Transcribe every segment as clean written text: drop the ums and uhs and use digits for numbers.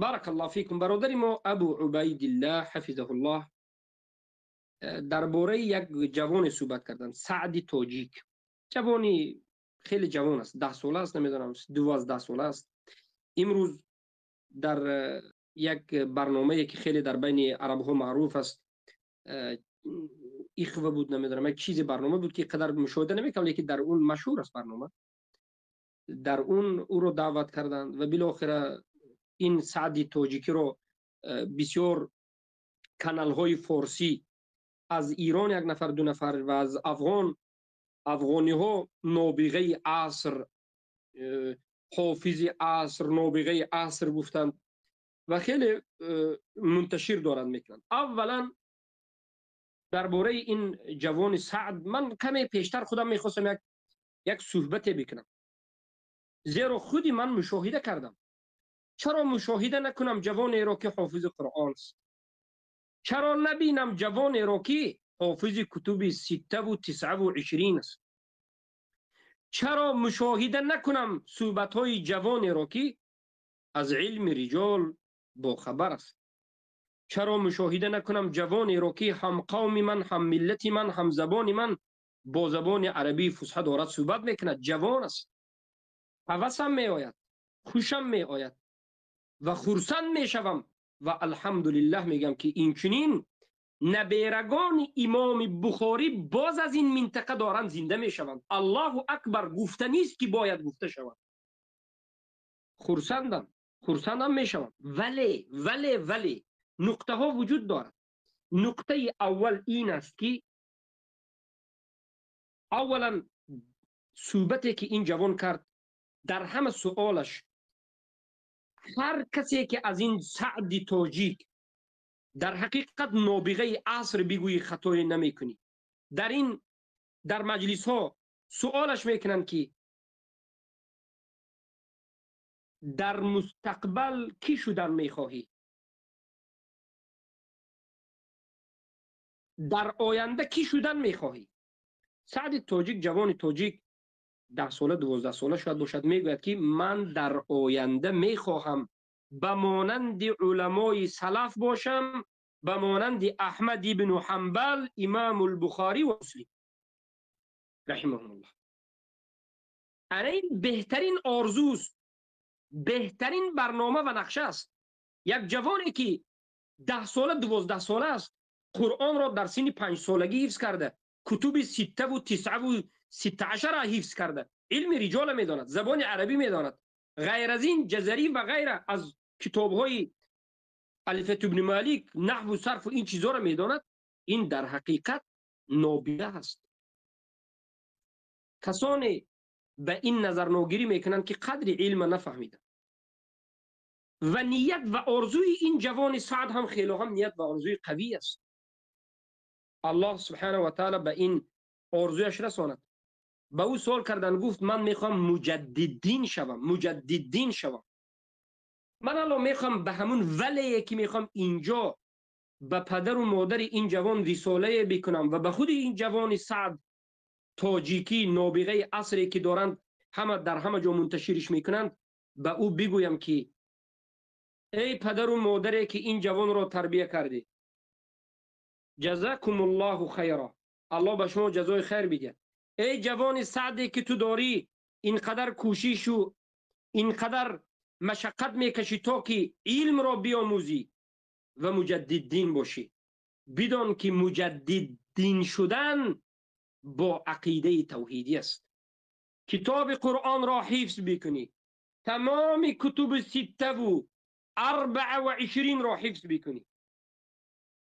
بارک الله فیکم. برادر ما ابو عبید الله حفظه الله درباره یک جوان صحبت کردن، سعد تاجیک. جوانی خیلی جوان است، 10 ساله است، نمیدونم 12 ساله است. امروز در یک برنامه که خیلی در بین عرب ها معروف است، ایخوه بود، نمیدونم یک چیزی برنامه بود که قدر مشاهده نمیکنم، لیکن در اون مشهور است برنامه. در اون او رو دعوت کردند و بالاخره این سعد تاجیکی رو بسیار کانال های فارسی از ایران یک نفر دو نفر و از افغانی ها نابغه عصر، حافظ عصر، نابغه عصر گفتند و خیلی منتشر دارند میکنند. اولا درباره این جوان سعد من کمی پیشتر خودم میخواستم یک صحبت بکنم، زیرا خودی من مشاهده کردم. چرا مشاهده نکنم جوانی را که حافظ قرآن است؟ چرا نبینم جوانی را که حافظ کتب 26 است؟ چرا مشاهده نکنم صحبت های جوانی را که از علم رجال با خبر است؟ چرا مشاهده نکنم جوانی را که هم قوم من، هم ملت من، هم زبان من با زبان عربی فصحی دارد صحبت میکند؟ جوان است. هوسم می آید، خوشم می آید و خرسند می شوم و الحمدلله میگم که این چنین نبیرگان امام بخاری باز از این منطقه دارند زنده می شوند. الله اکبر گفته نیست که باید گفته شود. خرسندم می شوم. ولی نقطه ها وجود دارد. نقطه اول این است که اولا صحبتی که این جوان کرد، در همه سوالش هر کسی که از این سعد تاجیک در حقیقت نابغه عصر بگویی خطایی نمی کنی. در مجلس ها سوالش میکنن که در مستقبل کی شدن میخواهی؟ در آینده کی شدن میخواهی؟ سعد تاجیک، جوان تاجیک 10 ساله 12 ساله شاید باشد، میگوید که من در آینده میخواهم به مانند علمای سلف باشم، به مانند احمد بن حنبل، امام البخاری و مسلم رحمهم الله. این بهترین آرزوست، بهترین برنامه و نقشه است. یک جوانی که 10 ساله 12 ساله است، قرآن را در سن 5 سالگی حفظ کرده، کتب 16 را حفظ کرده، علم رجال میداند، زبان عربی میداند، غیر از این جزری و غیر از کتاب های الفت ابن مالک، نحو و صرف و این چیزها را میداند. این در حقیقت نابغه است. کسانی به این نظر ناگیری میکنند که قدر علم نفهمیده و نیت و آرزوی این جوان سعد هم خیلی هم نیت و آرزوی قوی است. الله سبحانه و تعالی به این آرزویش رساند. به او سوال کردن، گفت من میخوام مجددین شوم. من الان میخوام به همون ولی که میخوام اینجا به پدر و مادر این جوان رساله بکنم و به خود این جوان سعد تاجیکی نابغه عصری که دارند همه در همه جا منتشرش میکنند، به او بگویم که ای پدر و مادری که این جوان را تربیه کردی، جزاکم الله خیرا، الله به شما جزای خیر بده. ای جوان سعدی که تو داری اینقدر کوشش و اینقدر مشقت میکشی تا که علم را بیاموزی و مجدد دین باشی، بدان که مجدد دین شدن با عقیده توحیدی است. کتاب قرآن را حفظ بکنی، تمام کتب 26 را حفظ بکنی،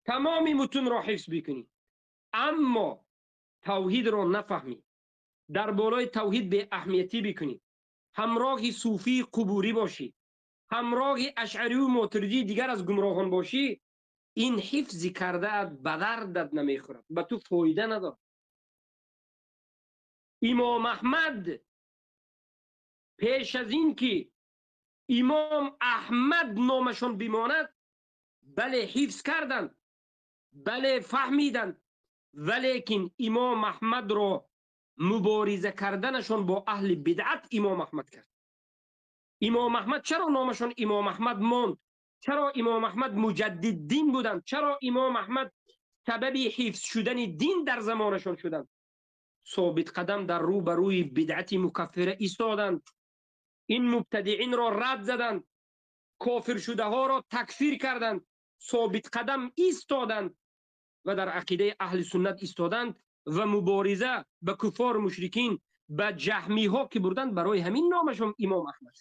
تمام متون را حفظ بکنی، اما توحید را نفهمی، در بالای توحید به اهمیتی بکنی، همراه صوفی قبوری باشی، همراه اشعری و ماتریدی دیگر از گمراهان باشی، این حفظ کرده به دردت نمیخورد، به تو فایده ندارد. امام احمد پیش از این که امام احمد نامشون بماند، بله حفظ کردند، بله فهمیدند، ولیکن امام احمد را مبارزه کردنشون با اهل بدعت امام احمد کرد. امام احمد چرا نامشون امام احمد ماند؟ چرا امام احمد مجدد دین بودند؟ چرا امام احمد سبب حفظ شدن دین در زمانشان شدند؟ ثابت قدم در رو بر روی بدعت مکفره ایستادند، این مبتدعین را رد زدند، کافر شده ها را تکفیر کردند، ثابت قدم ایستادند و در عقیده اهل سنت ایستادند و مبارزه به کفار مشرکین، به جهمی ها که بردند، برای همین نامشون امام احمد.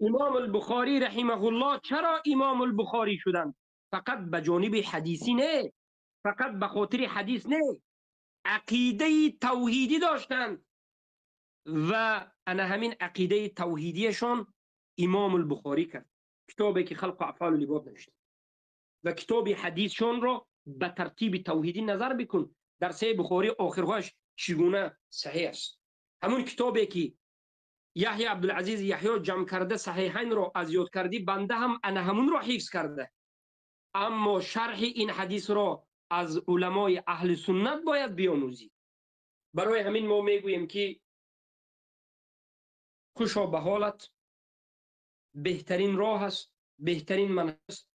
امام البخاری رحمه الله چرا امام البخاری شدند؟ فقط به جانب حدیثی نه، فقط به خاطر حدیث نه، عقیده توحیدی داشتند و انا همین عقیده توحیدیشان امام البخاری کرد، کتابی که خلق و افعال و لباد نوشته و کتاب حدیثشان را به ترتیب توحیدی نظر بکن، در صحیح بخاری آخرهاش چگونه صحیح است. همون کتابی که یحیی عبدالعزیز یحیی جمع کرده صحیحین را از یاد کردی، بنده هم انا همون را حفظ کرده، اما شرح این حدیث را از علمای اهل سنت باید بیاموزی. برای همین ما میگوییم که خوشا به حالت، بهترین راه است، بهترین منهج است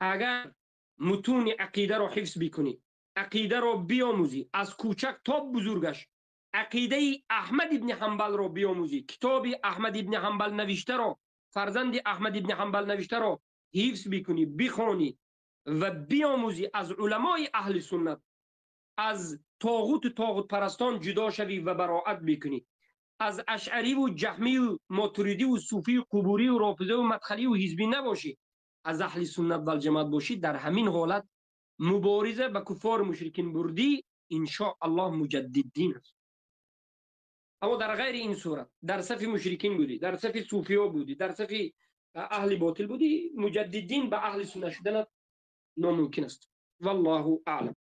اگر متون عقیده را حفظ بکنی، عقیده را بیاموزی، از کوچک تا بزرگش عقیده احمد ابن حنبل را بیاموزی، کتاب احمد ابن حنبل نوشته را، فرزند احمد ابن حنبل نوشته را حفظ بکنی، بخوانی و بیاموزی، از علمای اهل سنت، از طاغوت پرستان جدا شوی و براءت بکنی، از اشعری و جهمی و ماتریدی و صوفی و قبوری و رافضه و مدخلی و حزبی نباشی، از اهل سنت و الجماعت باشی. در همین حالت مبارزه به کفار مشرکین بردی، ان شاء الله مجدد دین است. اما در غیر این صورت در صف مشرکین بودی، در صف صوفیا بودی، در صف اهل باطل بودی، مجدد دین به اهل سنت شدن ناممکن است. والله اعلم.